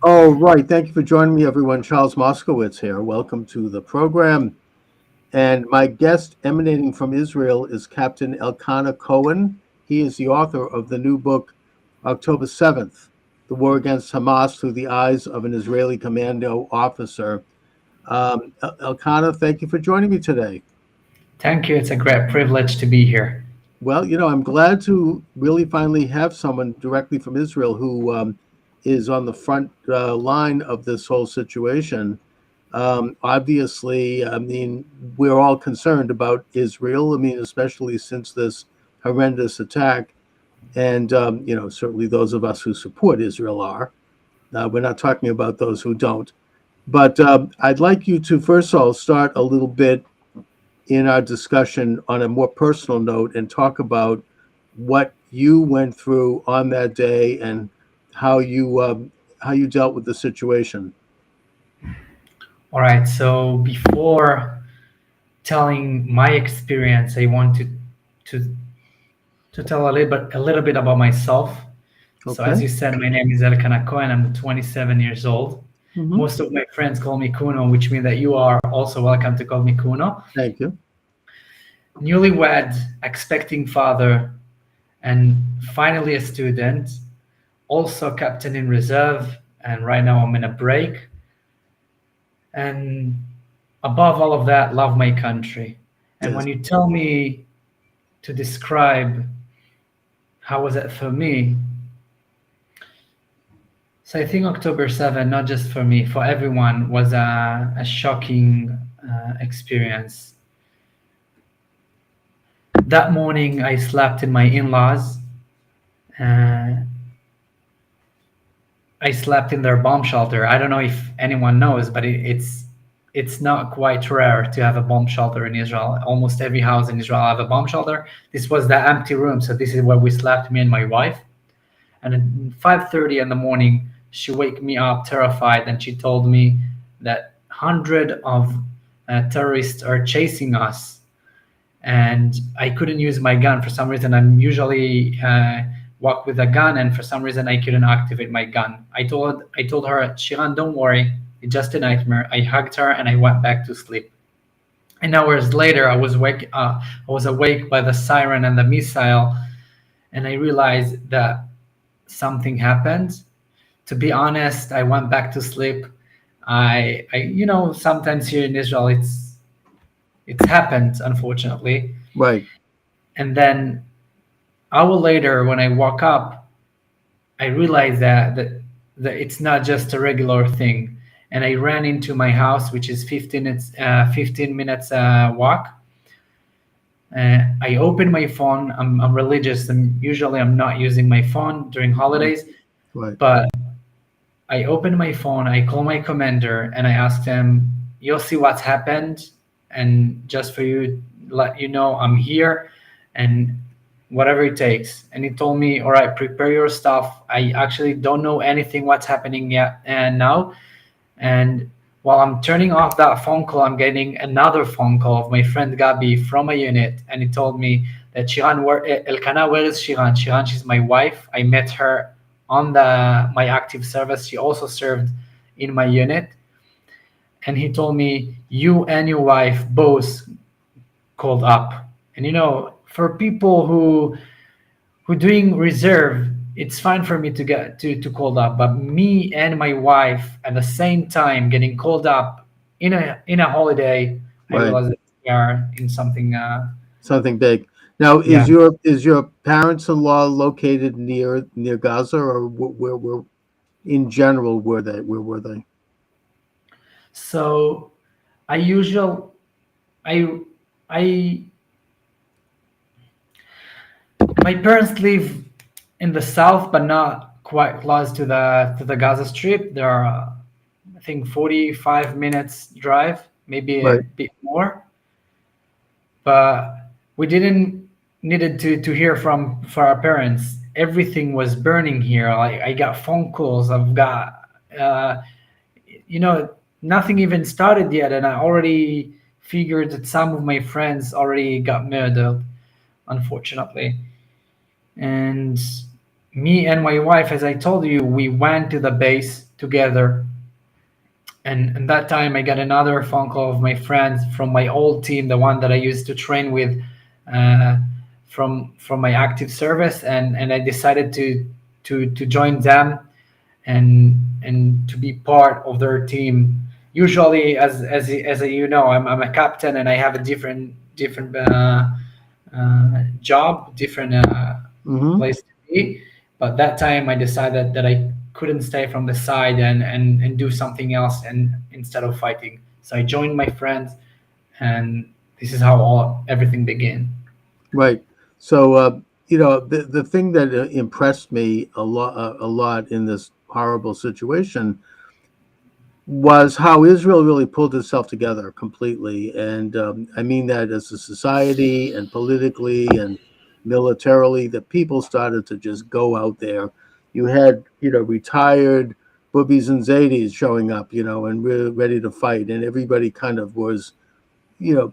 Oh, right. Thank you for joining me, everyone. Charles Moscowitz here. Welcome to the program. And my guest emanating from Israel is Captain Elkana Cohen. He is the author of the new book, October 7th, The War Against Hamas Through the Eyes of an Israeli Commando Officer. Elkana, thank you for joining me today. Thank you. It's a great privilege to be here. Well, I'm glad to really finally have someone directly from Israel who is on the front line of this whole situation. Obviously, I mean, we're all concerned about Israel. I mean, especially since this horrendous attack. And, certainly those of us who support Israel are. We're not talking about those who don't. But I'd like you to, first of all, start a little bit in our discussion on a more personal note and talk about what you went through on that day and how you dealt with the situation. All right. So before telling my experience, I want to to tell a little bit about myself. So Okay. as you said, my name is Elkana Cohen. I'm 27 years old. Hmm. Most of my friends call me Kuno, which means that you are also welcome to call me Kuno. Thank you. Newlywed, expecting father, and finally a student. Also captain in reserve, and right now I'm in a break. And above all of that, love my country. And Yes. when you tell me to describe how was it for me, so I think October 7, not just for me, for everyone, was a shocking experience. That morning, I slept in my in-laws. Uh, I slept in their bomb shelter. I don't know if anyone knows, but it's not quite rare to have a bomb shelter in Israel. Almost every house in Israel have a bomb shelter. This was the empty room, so this is where we slept, me and my wife. And at 5:30 in the morning, she wake me up terrified, and she told me that hundred of terrorists are chasing us, and I couldn't use my gun for some reason. I'm usually walk with a gun, and for some reason I couldn't activate my gun. I told her, Shiran, don't worry, it's just a nightmare. I hugged her and I went back to sleep. And hours later, I was awake by the siren and the missile, and I realized that something happened. To be honest, I went back to sleep. Sometimes here in Israel, it's happened, unfortunately. Right. And then hour later, when I woke up, I realized that it's not just a regular thing. And I ran into my house, which is 15 minutes walk. I opened my phone. I'm religious, and usually I'm not using my phone during holidays. Right. But I opened my phone. I called my commander and I asked him, "You'll see what's happened, and just for you, let you know I'm here, and whatever it takes." And he told me, "All right, prepare your stuff. I actually don't know anything what's happening yet and now." And while I'm turning off that phone call, I'm getting another phone call of my friend Gabi from a unit, and he told me that Elkana, where is Shiran? Shiran, she's my wife. I met her on the my active service. She also served in my unit, and he told me you and your wife both called up. And for people who doing reserve, it's fine for me to get to called up, but me and my wife at the same time getting called up in a holiday, I Right. realized that we are in something. Something big. Now, Yeah. is your parents-in-law located near Gaza, or where in general where were they? So I usual I I my parents live in the south, but not quite close to the Gaza Strip. There are, I think, 45 minutes drive, maybe a Right. bit more. But we didn't needed to hear from for our parents. Everything was burning here. Like, I got phone calls. I've got uh, you know nothing even started yet, and I already figured that some of my friends already got murdered, unfortunately. And me and my wife, as I told you, we went to the base together. And that time I got another phone call of my friends from my old team, the one that I used to train with, uh, from my active service, and I decided to join them and to be part of their team. Usually, as you know, I'm a captain and I have a different job, different Hmm. place to be. But that time, I decided that I couldn't stay from the side and do something else and instead of fighting. So I joined my friends, and this is how everything began. Right. So, the thing that impressed me a lot in this horrible situation was how Israel really pulled itself together completely. And I mean that as a society and politically and militarily, the people started to just go out there. You had, retired boobies and zadis showing up, and ready to fight. And everybody kind of was, you know,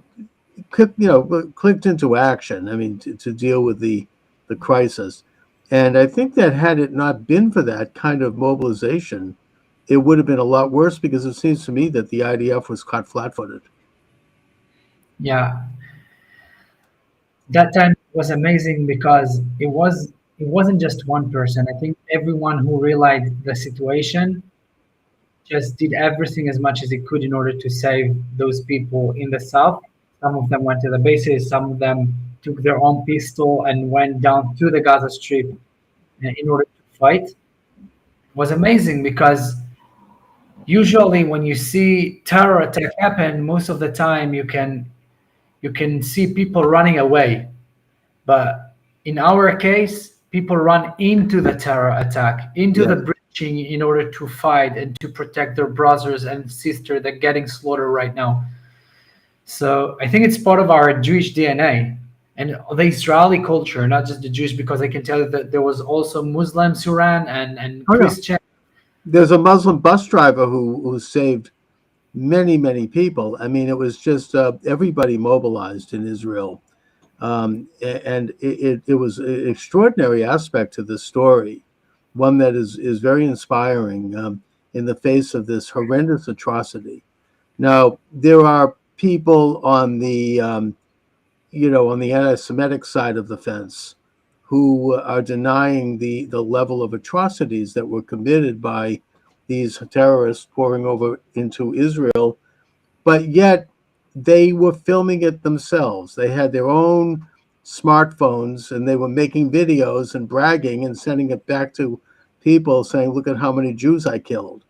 clicked into action. I mean, to deal with the crisis. And I think that had it not been for that kind of mobilization, it would have been a lot worse because it seems to me that the IDF was caught flat-footed. Yeah, that time was amazing because it wasn't just one person. I think everyone who realized the situation just did everything as much as he could in order to save those people in the south. Some of them went to the bases, some of them took their own pistol and went down to the Gaza Strip in order to fight. It was amazing because usually when you see terror attack happen, most of the time you can see people running away. But in our case, people run into the terror attack, into the Yes. breaching in order to fight and to protect their brothers and sisters that are getting slaughtered right now. So I think it's part of our Jewish DNA and the Israeli culture, not just the Jewish, because I can tell you that there was also Muslims who ran and Oh yeah. Christian. There's a Muslim bus driver who saved many people. I mean, it was just everybody mobilized in Israel, and it was an extraordinary aspect to this story, one that is very inspiring in the face of this horrendous atrocity. Now, there are people on the anti-Semitic side of the fence who are denying the level of atrocities that were committed by these terrorists pouring over into Israel, but yet they were filming it themselves. They had their own smartphones and they were making videos and bragging and sending it back to people saying, "Look at how many Jews I killed."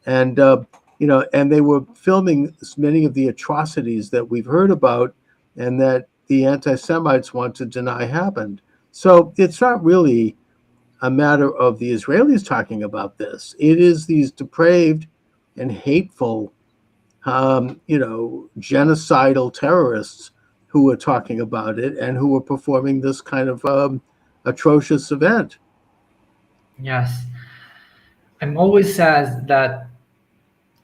And and they were filming many of the atrocities that we've heard about and that the anti-Semites want to deny happened. So it's not really a matter of the Israelis talking about this. It is these depraved and hateful, genocidal terrorists who are talking about it and who are performing this kind of atrocious event. Yes, I'm always says that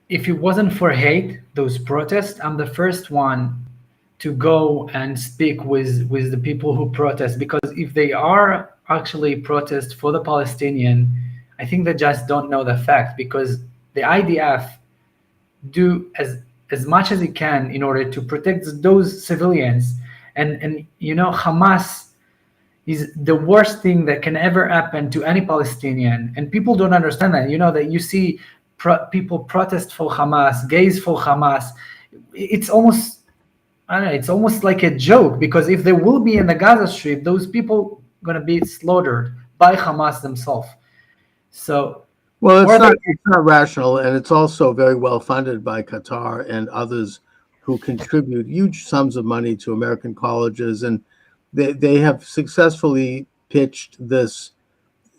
if it wasn't for hate, those protests, I'm the first one to go and speak with the people who protest, because if they are actually protest for the Palestinian, I think they just don't know the fact, because the IDF do as much as it can in order to protect those civilians, and Hamas is the worst thing that can ever happen to any Palestinian, and people don't understand that. That you see people protest for Hamas, gays for Hamas. It's almost, I don't know, it's almost like a joke, because if they will be in the Gaza Strip, those people gonna be slaughtered by Hamas themselves. So Well, or they it's not rational, and it's also very well funded by Qatar and others who contribute huge sums of money to American colleges, and they have successfully pitched this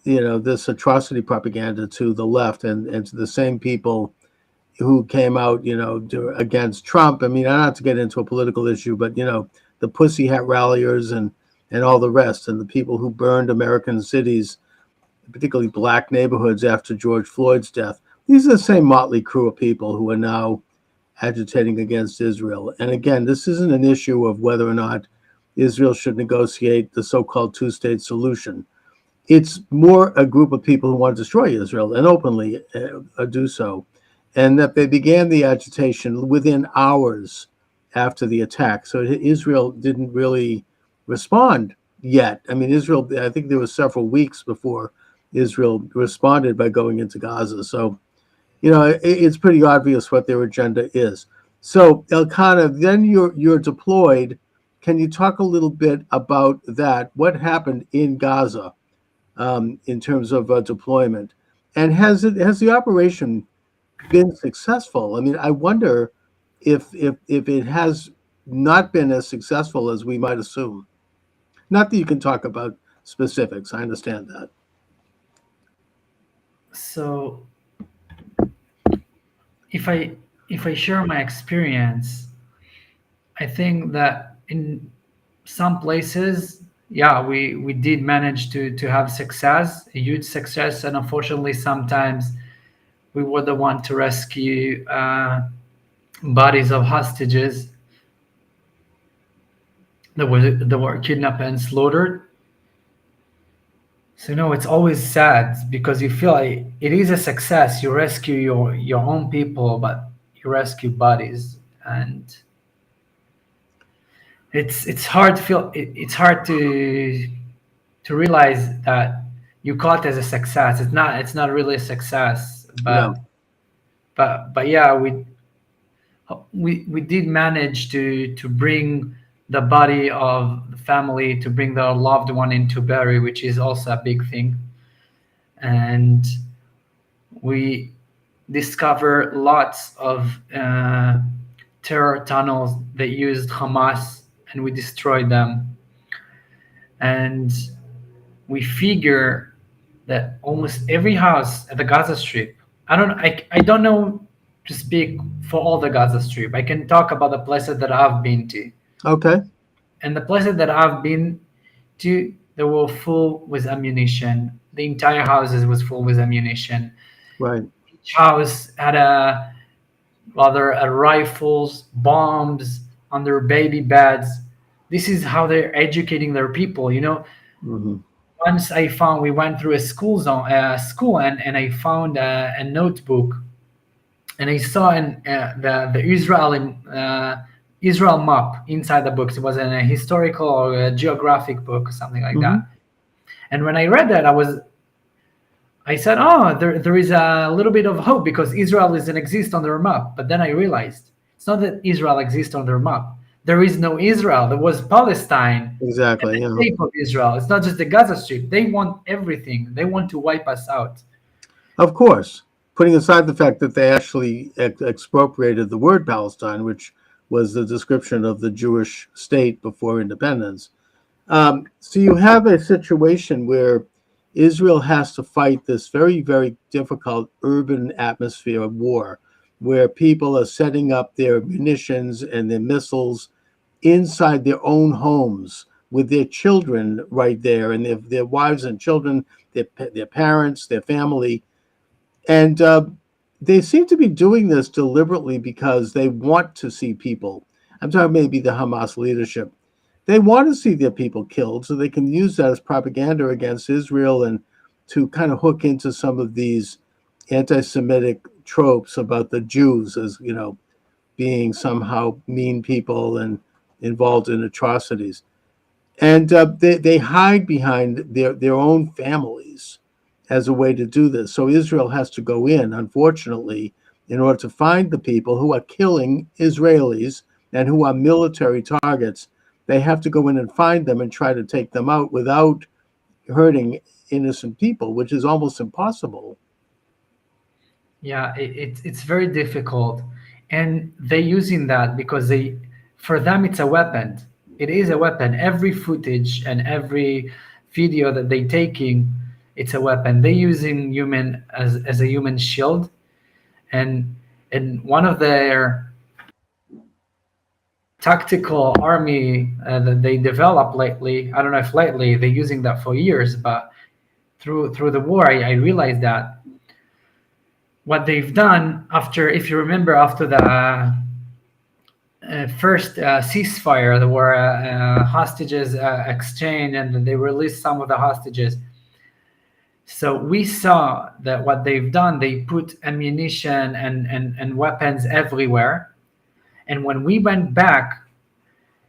atrocity propaganda to the left and to the same people who came out, against Trump. I mean, not to get into a political issue, but the pussy hat ralliers and all the rest, and the people who burned American cities, particularly black neighborhoods after George Floyd's death. These are the same motley crew of people who are now agitating against Israel. And again, this isn't an issue of whether or not Israel should negotiate the so-called two-state solution. it's more a group of people who want to destroy Israel and openly do so, and that they began the agitation within hours after the attack. So Israel didn't really respond yet. I mean, Israel, I think there was several weeks before Israel responded by going into Gaza. So, it's pretty obvious what their agenda is. So, Elkana, then you're deployed. Can you talk a little bit about that? What happened in Gaza in terms of deployment, and has the operation been successful? I mean, I wonder if it has not been as successful as we might assume. Not that you can talk about specifics. I understand that. So if I share my experience, I think that in some places, yeah, we did manage to have success, a huge success, and unfortunately sometimes we were the one to rescue bodies of hostages that were kidnapped and slaughtered. So no, it's always sad because you feel like it is a success. You rescue your own people, but you rescue bodies, and it's hard to feel. It's hard to realize that you call it as a success. It's not really a success, No. but yeah, we did manage to bring the body of the family, to bring the loved one into bury, which is also a big thing. And we discover lots of terror tunnels that used Hamas, and we destroyed them. And we figure that almost every house at the Gaza Strip, I don't know to speak for all the Gaza Strip. I can talk about the places that I've been to. Okay. And the places that I've been to, they were full with ammunition. The entire houses was full with ammunition. Right. Each house had rifles, bombs on their baby beds. This is how they're educating their people. Mm-hmm. Once we went through a school and I found a notebook, and I saw the Israel map inside the books. It was a historical or a geographic book or something like Mm-hmm. that. And when I read that, I said, oh, there is a little bit of hope because Israel doesn't exist on their map. But then I realized it's not that Israel exists on their map. There is no Israel. There was Palestine. Exactly. And the Yeah. shape of Israel. It's not just the Gaza Strip. They want everything. They want to wipe us out. Of course, putting aside the fact that they actually expropriated the word Palestine, which was the description of the Jewish state before independence. So you have a situation where Israel has to fight this very, very difficult urban atmosphere of war, where people are setting up their munitions and their missiles inside their own homes with their children right there, and their wives and children, their parents, their family. And they seem to be doing this deliberately because they want to see people. I'm talking maybe the Hamas leadership. They want to see their people killed so they can use that as propaganda against Israel and to kind of hook into some of these anti-Semitic tropes about the Jews as, being somehow mean people and involved in atrocities. And they hide behind their own families as a way to do this. So Israel has to go in, unfortunately, in order to find the people who are killing Israelis and who are military targets. They have to go in and find them and try to take them out without hurting innocent people, which is almost impossible. Yeah, it's very difficult, and they're using that because for them it's a weapon. It is a weapon. Every footage and every video that they're taking, it's a weapon. They're using human as a human shield, and one of their tactical army that they developed lately. I don't know if lately they're using that for years, but through the war, I realized that what they've done after, if you remember, after the first ceasefire, there were hostages exchanged, and they released some of the hostages. So we saw that what they've done, they put ammunition and weapons everywhere. And when we went back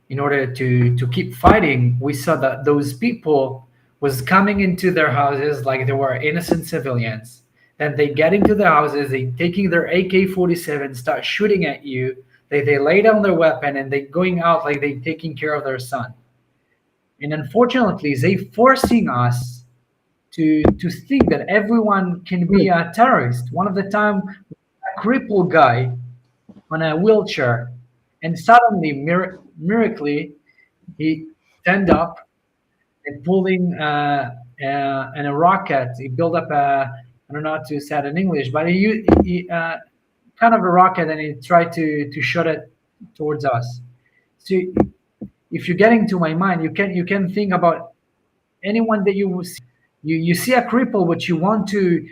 in order to keep fighting, we saw that those people was coming into their houses like they were innocent civilians. Then they get into the houses, they taking their AK-47, start shooting at you. They lay down their weapon and they going out like they taking care of their son. And unfortunately, they forcing us to think that everyone can be a terrorist. One of the time, a crippled guy on a wheelchair, and suddenly, miraculously, he stand up and pulling and a rocket. He built up a, I don't know how to say it in English, but he kind of a rocket, and he tried to shoot it towards us. So if you're getting to my mind, you can think about anyone that you see. You see a cripple, but you want to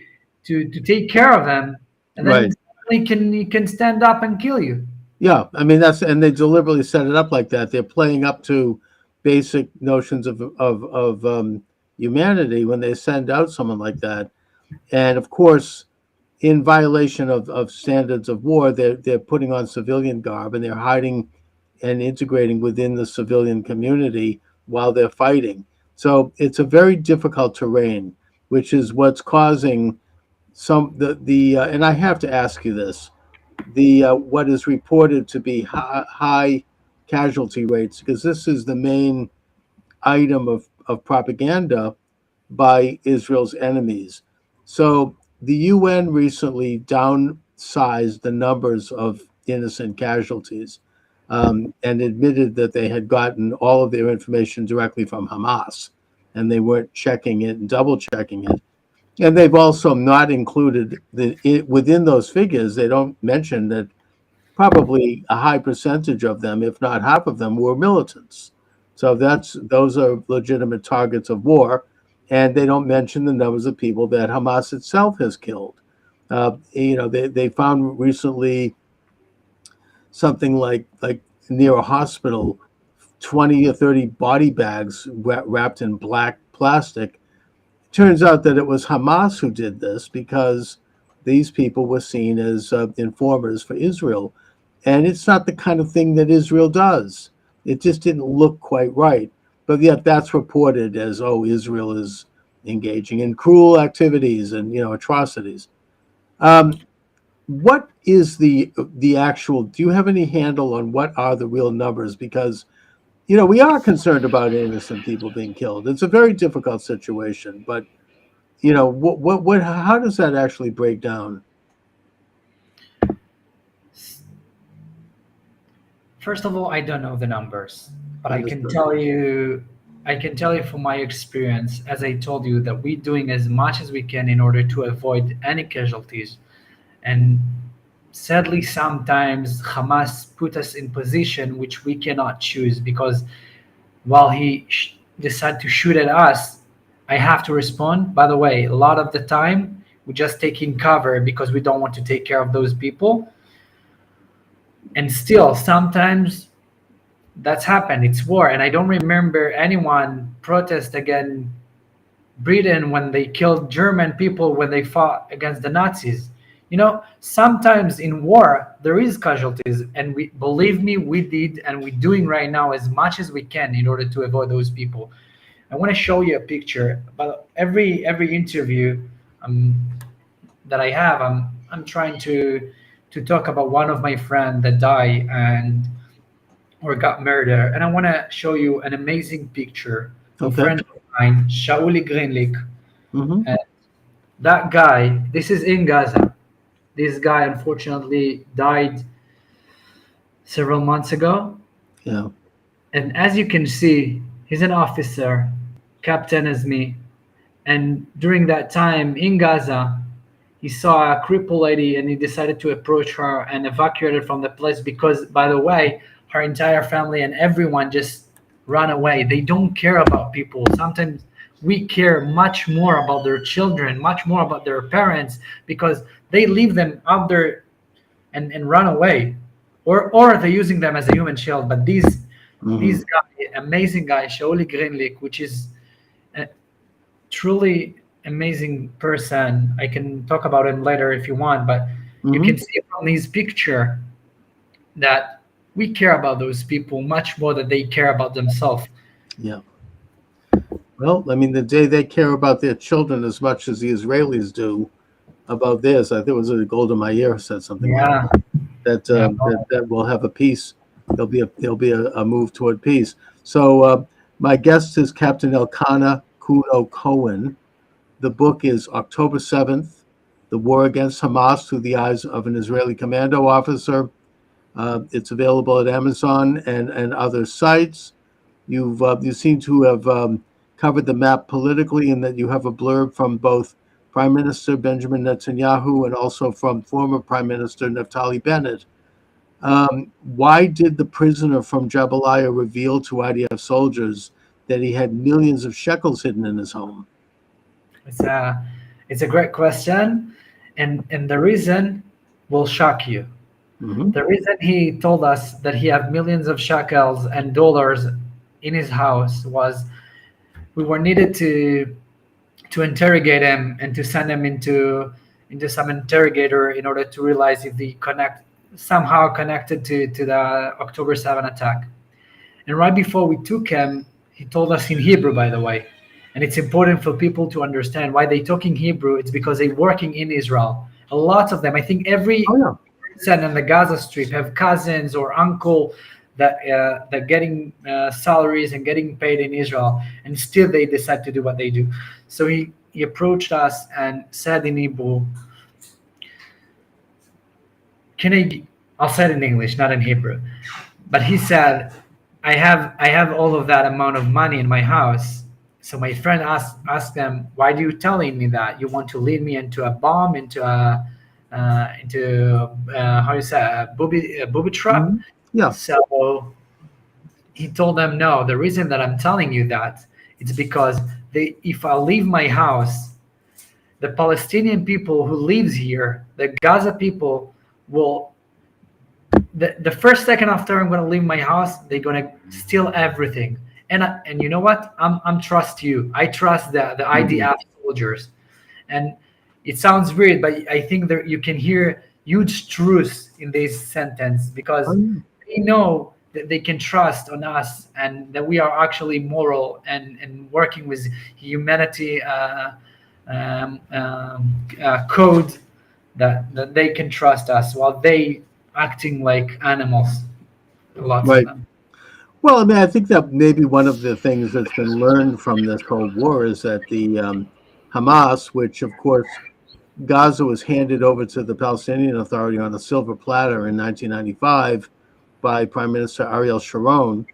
take care of them, and then Right. he can stand up and kill you. Yeah, I mean and they deliberately set it up like that. They're playing up to basic notions of humanity when they send out someone like that, and of course, in violation of standards of war, they're putting on civilian garb and they're hiding and integrating within the civilian community while they're fighting. So it's a very difficult terrain, which is what's causing some the and I have to ask you this, the what is reported to be high casualty rates, because this is the main item of propaganda by Israel's enemies. So the UN recently downsized the numbers of innocent casualties, and admitted that they had gotten all of their information directly from Hamas, and they weren't checking it and double checking it. And they've also not included within those figures. They don't mention that probably a high percentage of them, if not half of them, were militants. So those are legitimate targets of war, and they don't mention the numbers of people that Hamas itself has killed. They found recently something like near a hospital, 20 or 30 body bags wrapped in black plastic. Turns out that it was Hamas who did this because these people were seen as informers for Israel. And it's not the kind of thing that Israel does. It just didn't look quite right. But yet that's reported as, oh, Israel is engaging in cruel activities and, atrocities. What is the actual, do you have any handle on what are the real numbers? Because, we are concerned about innocent people being killed. It's a very difficult situation, but, how does that actually break down? First of all, I don't know the numbers, but I can Understood. tell you from my experience, as I told you, that we're doing as much as we can in order to avoid any casualties. And sadly, sometimes Hamas put us in position which we cannot choose, because while he decide to shoot at us, I have to respond. By the way, a lot of the time we're just taking cover because we don't want to take care of those people. And still, sometimes that's happened. It's war, and I don't remember anyone protest against Britain when they killed German people when they fought against the Nazis. Sometimes in war there is casualties, and we believe me, we did, and we're doing right now as much as we can in order to avoid those people. I want to show you a picture. But every interview that I have, I'm trying to talk about one of my friends that died and or got murdered, and I want to show you an amazing picture of a Okay. friend of mine, Shauli Greenlick. Mm-hmm. And that guy, this is in Gaza. This guy unfortunately died several months ago. Yeah. And as you can see, he's an officer, captain as me. And during that time in Gaza, he saw a crippled lady and he decided to approach her and evacuate her from the place because, by the way, her entire family and everyone just run away. They don't care about people. Sometimes we care much more about their children, much more about their parents, because they leave them out there and run away, or they're using them as a human shield. But these guy, amazing guy, Shauli Greenlick, which is truly amazing person. I can talk about him later if you want, but you Hmm. can see from his picture that we care about those people much more than they care about themselves. Yeah. Well, I mean, the day they care about their children as much as the Israelis do about theirs. I think it was Golda Meir said something like Yeah, that. yeah. That will have a peace. There'll be a move toward peace. So my guest is Captain Elkana Kuno Cohen. The book is October 7th, The War Against Hamas Through the Eyes of an Israeli Commando Officer. It's available at Amazon and other sites. You seem to have covered the map politically in that you have a blurb from both Prime Minister Benjamin Netanyahu and also from former Prime Minister Naftali Bennett. Why did the prisoner from Jabalia reveal to IDF soldiers that he had millions of shekels hidden in his home? It's a it's a great question, and the reason will shock you. Hmm. The reason he told us that he had millions of shekels and dollars in his house was we were needed to interrogate him and to send him into some interrogator in order to realize if he somehow connected to the October 7 attack. And right before we took him, he told us in Hebrew, by the way. And it's important for people to understand why they talk in Hebrew. It's because they're working in Israel. A lot of them, I think every Oh yeah. person in the Gaza Strip have cousins or uncle that getting salaries and getting paid in Israel, and still they decide to do what they do. So he approached us and said in Hebrew, "Can I?" I'll say it in English, not in Hebrew. But he said, I have all of that amount of money in my house. So my friend asked them, why do you telling me that? You want to lead me into a bomb, into how you say a booby trap? Hmm. Yeah. So he told them, no, the reason that I'm telling you that it's because if I leave my house, the Palestinian people who lives here, the Gaza people, will the first second after I'm gonna leave my house, they're gonna steal everything. And you know what? I'm trust you. I trust the Hmm. IDF soldiers. And it sounds weird, but I think that you can hear huge truths in this sentence Oh because yeah. they know that they can trust on us and that we are actually moral and working with humanity code that they can trust us while they acting like animals, lots of Right. them. Well, I mean, I think that maybe one of the things that's been learned from this whole war is that the Hamas, which of course Gaza was handed over to the Palestinian Authority on a silver platter in 1995 by Prime Minister Ariel Sharon,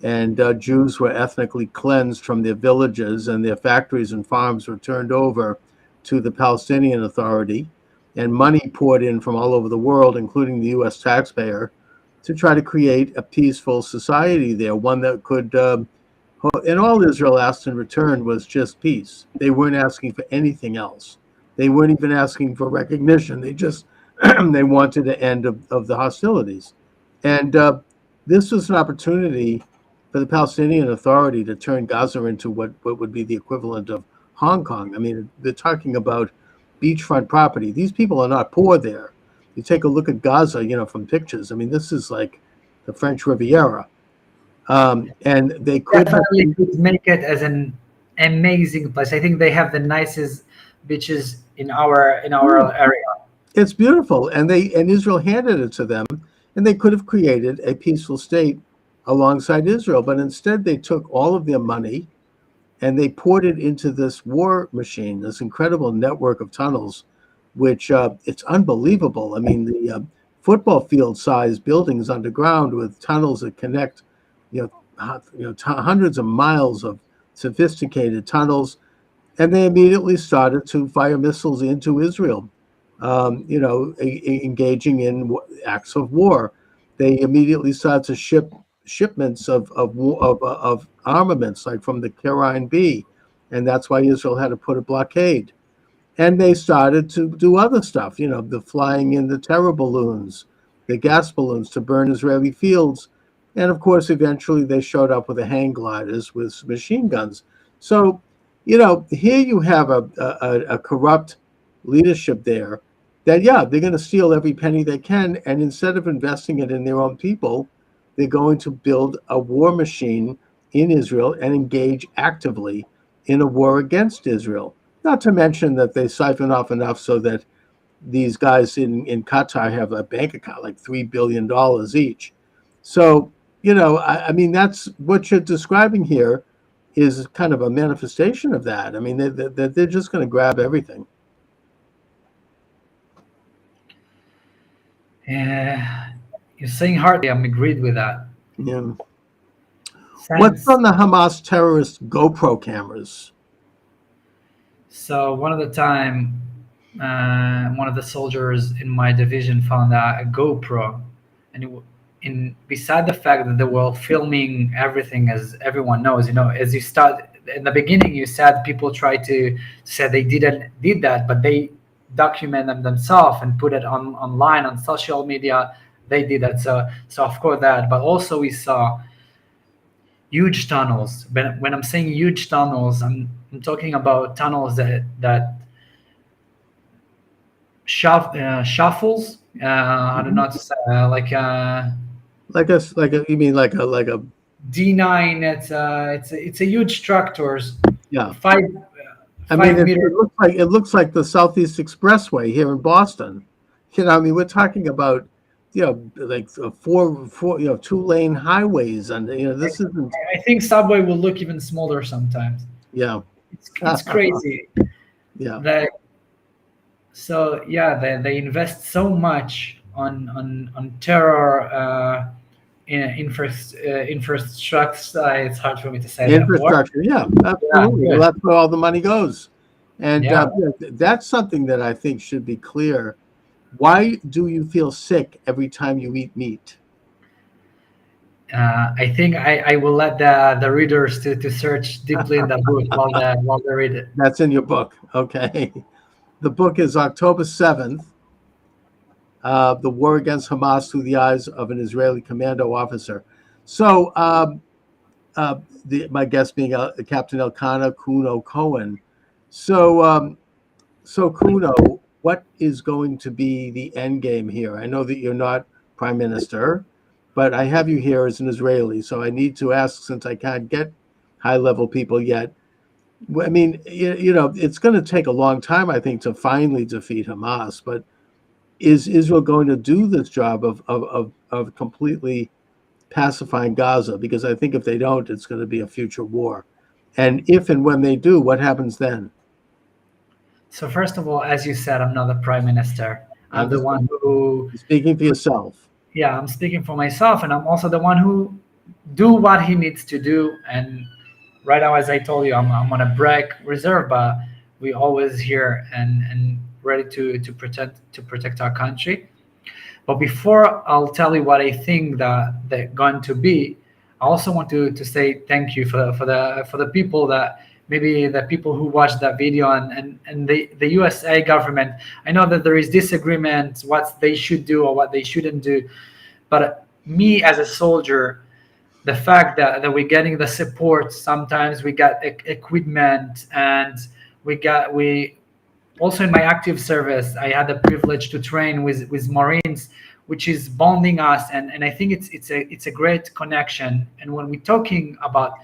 and Jews were ethnically cleansed from their villages, and their factories and farms were turned over to the Palestinian Authority, and money poured in from all over the world, including the U.S. taxpayer, to try to create a peaceful society there, one that could. And all Israel asked in return was just peace. They weren't asking for anything else. They weren't even asking for recognition. They just they wanted the end of the hostilities, and this was an opportunity for the Palestinian Authority to turn Gaza into what would be the equivalent of Hong Kong. I mean, they're talking about beachfront property. These people are not poor there. You take a look at Gaza, from pictures. I mean, this is like the French Riviera. And they could have. Definitely could make it as an amazing place. I think they have the nicest beaches in our area. It's beautiful, and Israel handed it to them, and they could have created a peaceful state alongside Israel, but instead they took all of their money and they poured it into this war machine, this incredible network of tunnels, which it's unbelievable. I mean, the football field sized buildings underground with tunnels that connect, hundreds of miles of sophisticated tunnels, and they immediately started to fire missiles into Israel, engaging in acts of war. They immediately started to ship shipments of armaments, like from the Carine B, and that's why Israel had to put a blockade. And they started to do other stuff, the flying in the terror balloons, the gas balloons to burn Israeli fields, and of course, eventually they showed up with the hang gliders with machine guns. So here you have a corrupt leadership there that, yeah, they're going to steal every penny they can. And instead of investing it in their own people, they're going to build a war machine in Israel and engage actively in a war against Israel. Not to mention that they siphon off enough so that these guys in Qatar have a bank account like $3 billion each. So, I mean, that's what you're describing here is kind of a manifestation of that. I mean, they're just going to grab everything. You're saying hardly. I'm agreed with that. Yeah. What's on the Hamas terrorist GoPro cameras? So one of the time, one of the soldiers in my division found a GoPro, and beside the fact that they were filming everything, as everyone knows, as you start in the beginning, you said people try to say they did that, but they document them themselves and put it online on social media. They did that, so of course that, but also we saw huge tunnels. When I'm saying huge tunnels, I'm talking about tunnels that shuffles. I don't know how to say, you mean like a D9. It's a huge tractors. Yeah. Five meters. It looks like the Southeast Expressway here in Boston. I mean, we're talking about like four 2-lane highways, and this isn't. I think subway will look even smaller sometimes. Yeah, it's crazy. Yeah. So yeah, they invest so much on terror. Infrastructure. It's hard for me to say. Infrastructure, yeah, absolutely. Yeah, well, that's where all the money goes, and that's something that I think should be clear. Why do you feel sick every time you eat meat? I think I will let the readers to search deeply in the book while they read it. That's in your book, okay? The book is October 7th. The war against Hamas through the eyes of an Israeli commando officer. So, my guest being Captain Elkana Kuno Cohen. So Kuno, what is going to be the end game here? I know that you're not prime minister, but I have you here as an Israeli, so I need to ask, since I can't get high-level people yet. I mean, it's going to take a long time, I think, to finally defeat Hamas, but is Israel going to do this job of completely pacifying Gaza? Because I think if they don't, it's going to be a future war. And if and when they do, what happens then? So first of all, as you said, I'm not the prime minister. I'm the one who... You're speaking for yourself. Yeah, I'm speaking for myself, and I'm also the one who do what he needs to do. And right now, as I told you, I'm on a break reserve, but we always here and ready to protect our country. But before I'll tell you what I think that they're going to be, I also want to say thank you for the people that maybe the people who watched that video and the USA government. I know that there is disagreement what they should do or what they shouldn't do, but me as a soldier, the fact that we're getting the support, sometimes we got equipment, and we also in my active service, I had the privilege to train with Marines, which is bonding us, and I think it's a great connection. And when we're talking about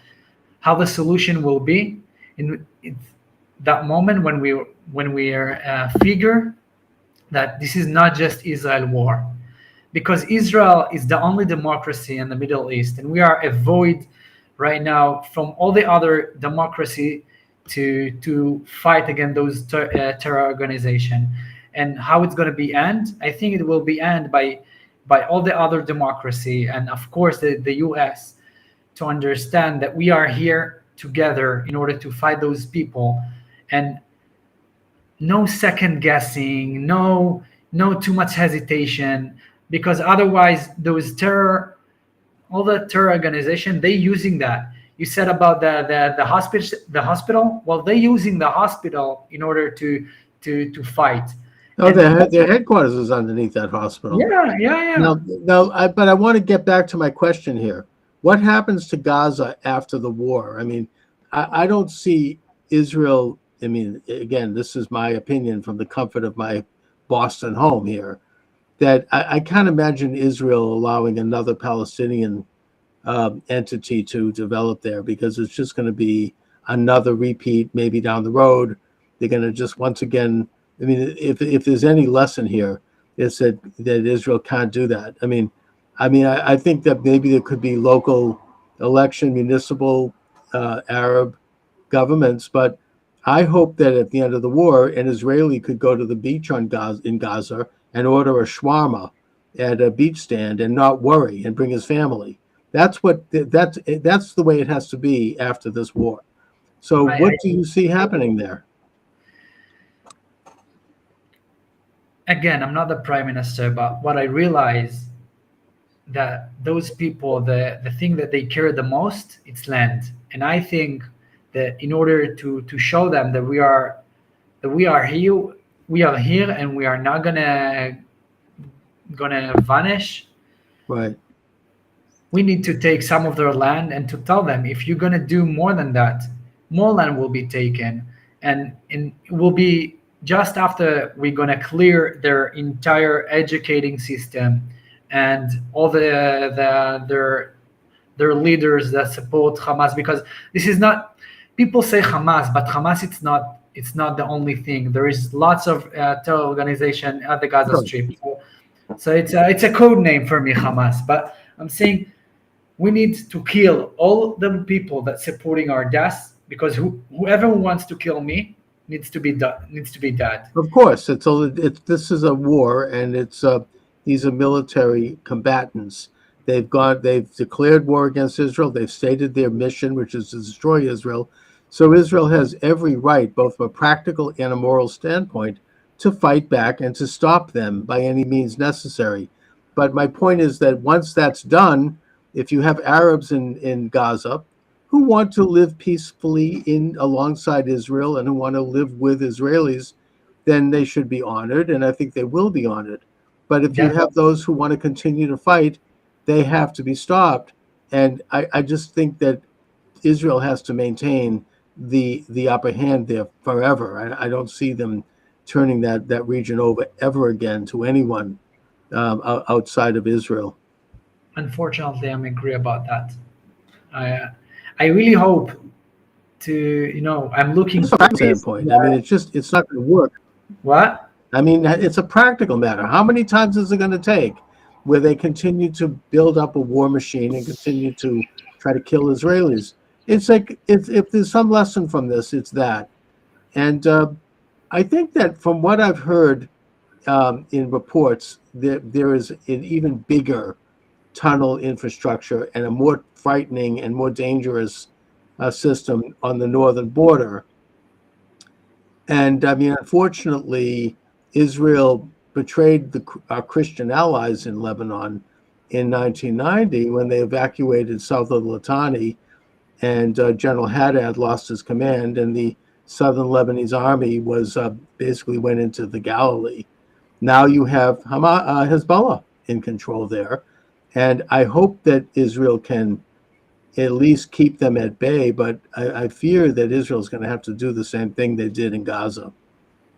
how the solution will be in that moment, when we figure that this is not just Israel war, because Israel is the only democracy in the Middle East, and we are a void right now from all the other democracy to fight against those terror organization. And how it's going to be end? I think it will be end by all the other democracy, and of course the US, to understand that we are here together in order to fight those people, and no second guessing, no too much hesitation, because otherwise those all the terror organization, they using that. You said about the hospital. Well, they're using the hospital in order to fight. Oh, their headquarters is underneath that hospital. Yeah. But I want to get back to my question here. What happens to Gaza after the war? I mean, I don't see Israel, I mean, again, this is my opinion from the comfort of my Boston home here, that I can't imagine Israel allowing another Palestinian entity to develop there, because it's just going to be another repeat maybe down the road. They're going to just once again, I mean, if there's any lesson here, it's that Israel can't do that. I think that maybe there could be local election, municipal Arab governments, but I hope that at the end of the war, an Israeli could go to the beach in Gaza and order a shawarma at a beach stand and not worry and bring his family. That's the way it has to be after this war. So what do you see happening there? Again, I'm not the prime minister, but what I realize that those people, the thing that they care the most, it's land. And I think that in order to show them that we are here and we are not gonna vanish, Right. we need to take some of their land and to tell them, if you're gonna do more than that, more land will be taken, and it will be just after we're gonna clear their entire educating system and all their leaders that support Hamas, because this is not, people say Hamas, but Hamas it's not the only thing. There is lots of terror organization at the Gaza Strip. So it's a code name for me, Hamas. But I'm saying we need to kill all the people that supporting our deaths, because whoever wants to kill me needs to be dead. Of course, this is a war, and these are military combatants. They've declared war against Israel. They've stated their mission, which is to destroy Israel. So Israel has every right, both from a practical and a moral standpoint, to fight back and to stop them by any means necessary. But my point is that once that's done, if you have Arabs in Gaza who want to live peacefully alongside Israel and who want to live with Israelis, then they should be honored, and I think they will be honored. But if you have those who want to continue to fight, they have to be stopped. And I just think that Israel has to maintain the upper hand there forever. I don't see them turning that region over ever again to anyone outside of Israel. Unfortunately, I'm agree about that. I really hope to, I'm looking from that standpoint. I mean, it's not going to work. What? I mean, it's a practical matter. How many times is it going to take where they continue to build up a war machine and continue to try to kill Israelis? It's like, if there's some lesson from this, it's that. And I think that from what I've heard in reports, there is an even bigger tunnel infrastructure and a more frightening and more dangerous system on the northern border. And I mean, unfortunately, Israel betrayed our Christian allies in Lebanon in 1990 when they evacuated south of Litani, and General Haddad lost his command, and the southern Lebanese army basically went into the Galilee. Now you have Hezbollah in control there, and I hope that Israel can at least keep them at bay, but I fear that Israel is going to have to do the same thing they did in Gaza.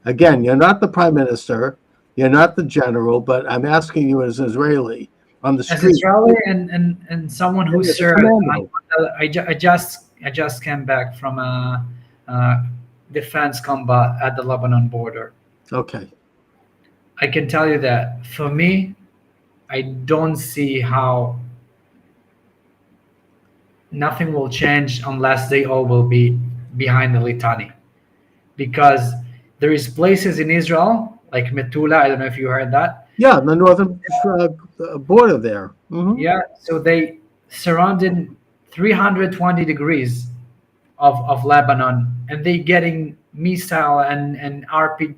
Again, you're not the prime minister, you're not the general, but I'm asking you as an Israeli on the street. As Israeli and someone who served, I just came back from a defense combat at the Lebanon border. Okay. I can tell you that for me, I don't see how nothing will change unless they all will be behind the Litani, because there is places in Israel like Metula. I don't know if you heard that. Yeah, the northern border there. Mm-hmm. Yeah, so they surrounded 320 degrees of Lebanon, and they getting missile and RP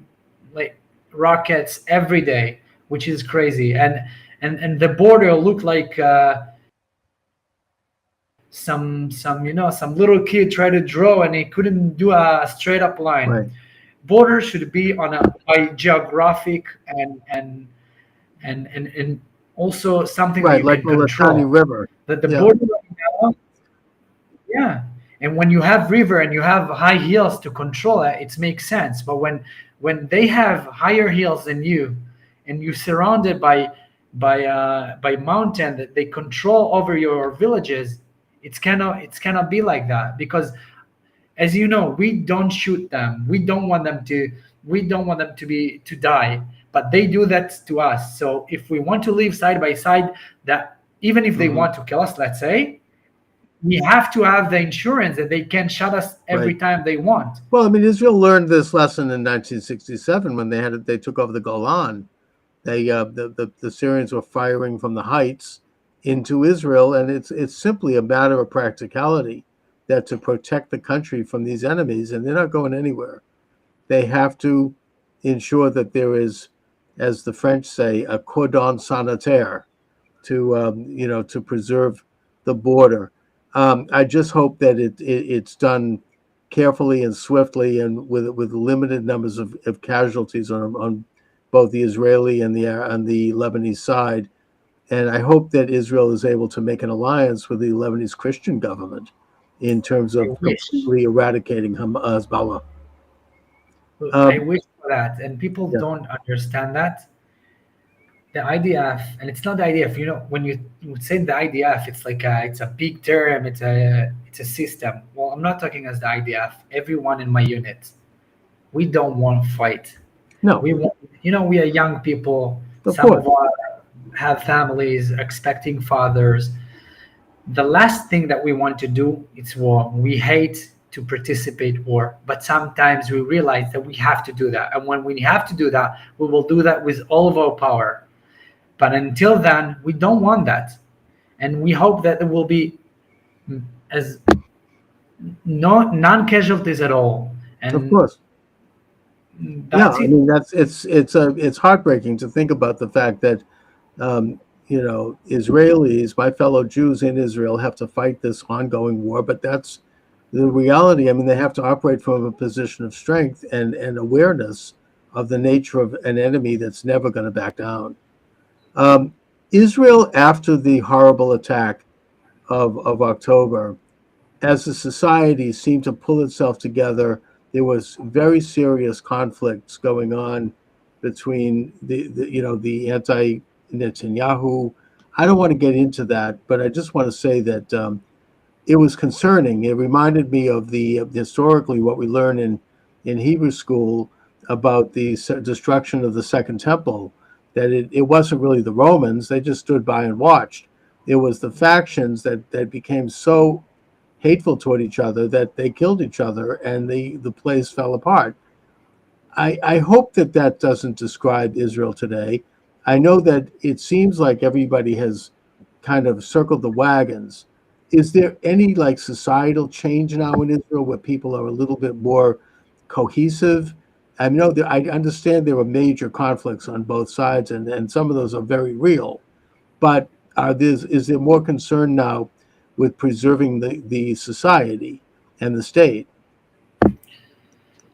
like rockets every day, which is crazy. And the border looked like some little kid tried to draw and he couldn't do a straight up line. Right. Border should be by geographic and also something right, that you like can the control. Litani River. That the border right now, yeah, And when you have river and you have high hills to control it, it makes sense. But when they have higher hills than you, and you're surrounded by mountain that they control over your villages, it's cannot be like that. Because as you know, we don't shoot them. We don't want them to die, but they do that to us. So if we want to live side by side, that even if they Mhm. want to kill us, let's say, we have to have the insurance that they can shut us every Right. time they want. Well, I mean, Israel learned this lesson in 1967 when they took over the Golan. The Syrians were firing from the heights into Israel, and it's simply a matter of practicality that to protect the country from these enemies, and they're not going anywhere. They have to ensure that there is, as the French say, a cordon sanitaire to preserve the border. I just hope that it's done carefully and swiftly and with limited numbers of casualties on both the Israeli and the Lebanese side. And I hope that Israel is able to make an alliance with the Lebanese Christian government in terms I of wish. completely eradicating Hezbollah. I Um, wish for that, and people yeah, don't understand that. The IDF, and it's not the IDF. When you say the IDF, it's like it's a big term. It's a system. Well, I'm not talking as the IDF. Everyone in my unit, we don't want to fight. no, We want, we are young people. of Some course, of us have families, expecting fathers. The last thing that we want to do is war. We hate to participate war, but sometimes we realize that we have to do that. And when we have to do that, we will do that with all of our power. But until then, we don't want that. And we hope that there will be as non-casualties at all. of And course. Yeah, that's I it. mean it's heartbreaking to think about the fact that Israelis, my fellow Jews in Israel, have to fight this ongoing war, but that's the reality. I mean, they have to operate from a position of strength and awareness of the nature of an enemy that's never going to back down. Um, Israel, after the horrible attack of October, as a society, seemed to pull itself together. There was very serious conflicts going on between the anti Netanyahu. I don't want to get into that, but I just want to say that it was concerning. It reminded me of the historically what we learn in Hebrew school about the destruction of the Second Temple. That it wasn't really the Romans; they just stood by and watched. It was the factions that became so hateful toward each other that they killed each other and the place fell apart. I hope that doesn't describe Israel today. I know that it seems like everybody has kind of circled the wagons. Is there any like societal change now in Israel where people are a little bit more cohesive? I know that I understand there are major conflicts on both sides, and some of those are very real. But is there more concern now with preserving the society and the state?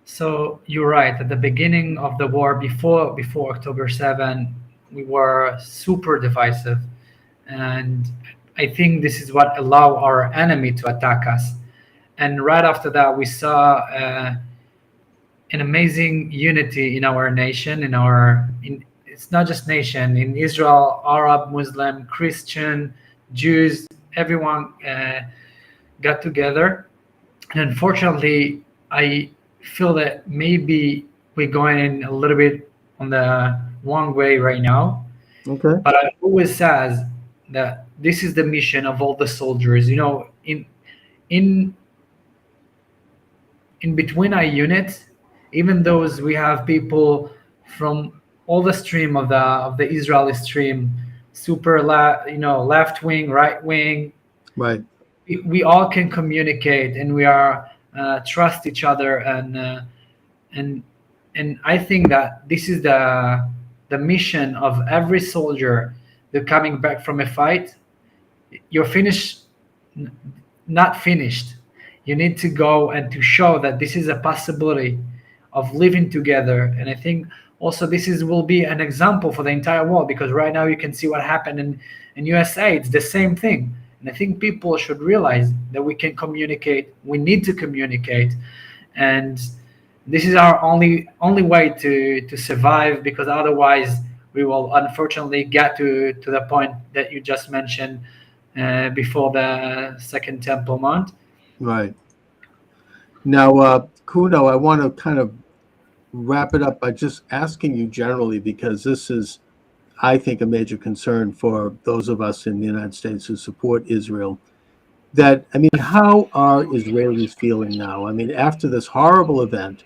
So you're right. At the beginning of the war, before October 7, we were super divisive, and I think this is what allowed our enemy to attack us. And right after that, we saw an amazing unity in our nation. It's not just nation in Israel, Arab, Muslim, Christian, Jews, everyone got together. And unfortunately, I feel that maybe we're going a little bit on the wrong way right now. Okay. But I always says that this is the mission of all the soldiers. In in between our units, even those we have people from all the stream of the Israeli stream, left wing, right wing, Right. we all can communicate, and we are trust each other, and and I think that this is the mission of every soldier that coming back from a fight. You're finished, not finished. You need to go and to show that this is a possibility of living together. And I think also this is will be an example for the entire world, because right now you can see what happened in USA. It's the same thing. And I think people should realize that we can communicate, we need to communicate, and this is our only way to survive, because otherwise we will unfortunately get to the point that you just mentioned before the Second Temple Mount. Right. Now, Kuno, I want to kind of wrap it up by just asking you generally, because this is, I think, a major concern for those of us in the United States who support Israel. That, I mean, how are Israelis feeling now? I mean, after this horrible event,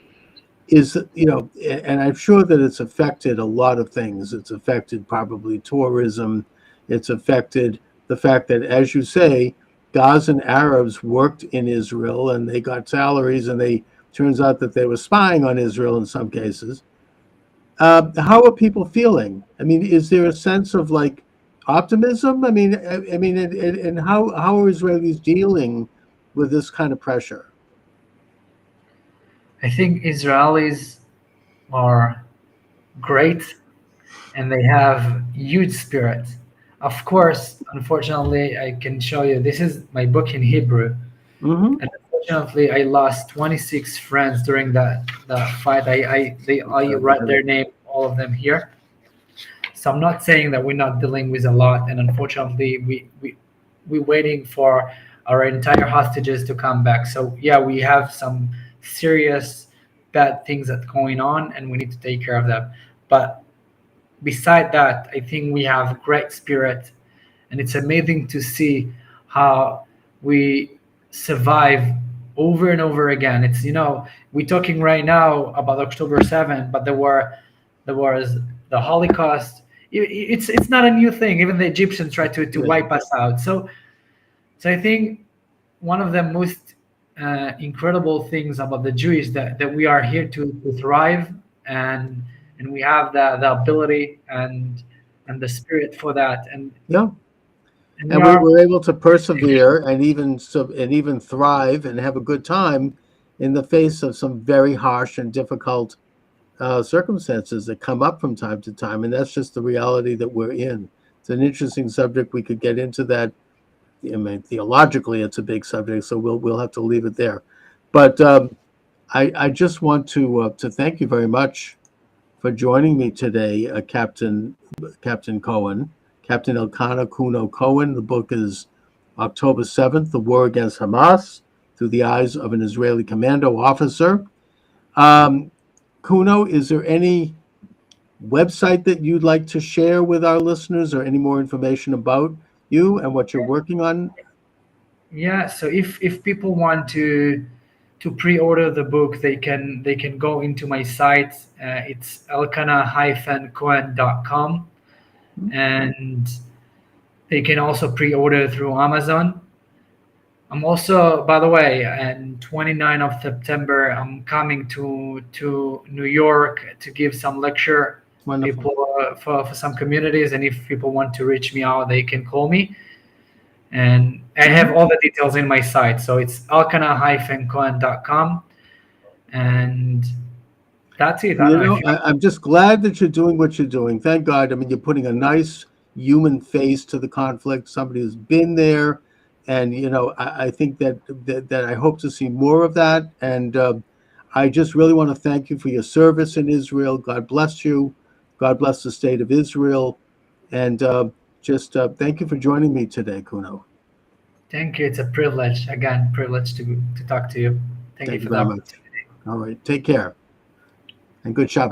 and I'm sure that it's affected a lot of things. It's affected probably tourism. It's affected the fact that, as you say, Gazan Arabs worked in Israel and they got salaries, and turns out that they were spying on Israel in some cases. How are people feeling? I mean, is there a sense of like optimism? And how are Israelis dealing with this kind of pressure? I think Israelis are great, and they have huge spirit. Of course, unfortunately, I can show you. This is my book in Hebrew, Mm-hmm. and unfortunately, I lost 26 friends during that fight. I write their name, all of them here. So I'm not saying that we're not dealing with a lot, and unfortunately, we're waiting for our entire hostages to come back. So yeah, we have some serious bad things that's going on, and we need to take care of them. But beside that, I think we have great spirit, and it's amazing to see how we survive over and over again. It's, we're talking right now about October 7th, but there was the Holocaust. It's not a new thing. Even the Egyptians tried to wipe us out. So I think one of the most incredible things about the Jewish that we are here to thrive, and we have the ability and the spirit for that, and Yeah. we And are. we're able to persevere and even thrive and have a good time in the face of some very harsh and difficult circumstances that come up from time to time. And that's just the reality that we're in. It's an interesting subject. We could get into that. I mean, theologically, it's a big subject, so we'll have to leave it there. But I just want to thank you very much for joining me today, Captain Cohen, Captain Elkana Kuno Cohen. The book is October 7th, The War Against Hamas, Through the Eyes of an Israeli Commando Officer. Kuno, is there any website that you'd like to share with our listeners, or any more information about you and what you're working on? Yeah, so if people want to pre-order the book, they can go into my site. It's elkana-cohen.com, and they can also pre-order through Amazon. I'm also, by the way, on 29th of September, I'm coming to New York to give some lecture. Wonderful. People for some communities, and if people want to reach me out, they can call me. And I have all the details in my site. So it's elkana-cohen.com. And that's it. I'm just glad that you're doing what you're doing. Thank God. I mean, you're putting a nice human face to the conflict, somebody who's been there. And, I think that I hope to see more of that. And I just really want to thank you for your service in Israel. God bless you. God bless the state of Israel. And thank you for joining me today, Kuno. Thank you. It's a privilege. Again, privilege to talk to you. Thank you for very that much. All right. Take care. And good Shabbos.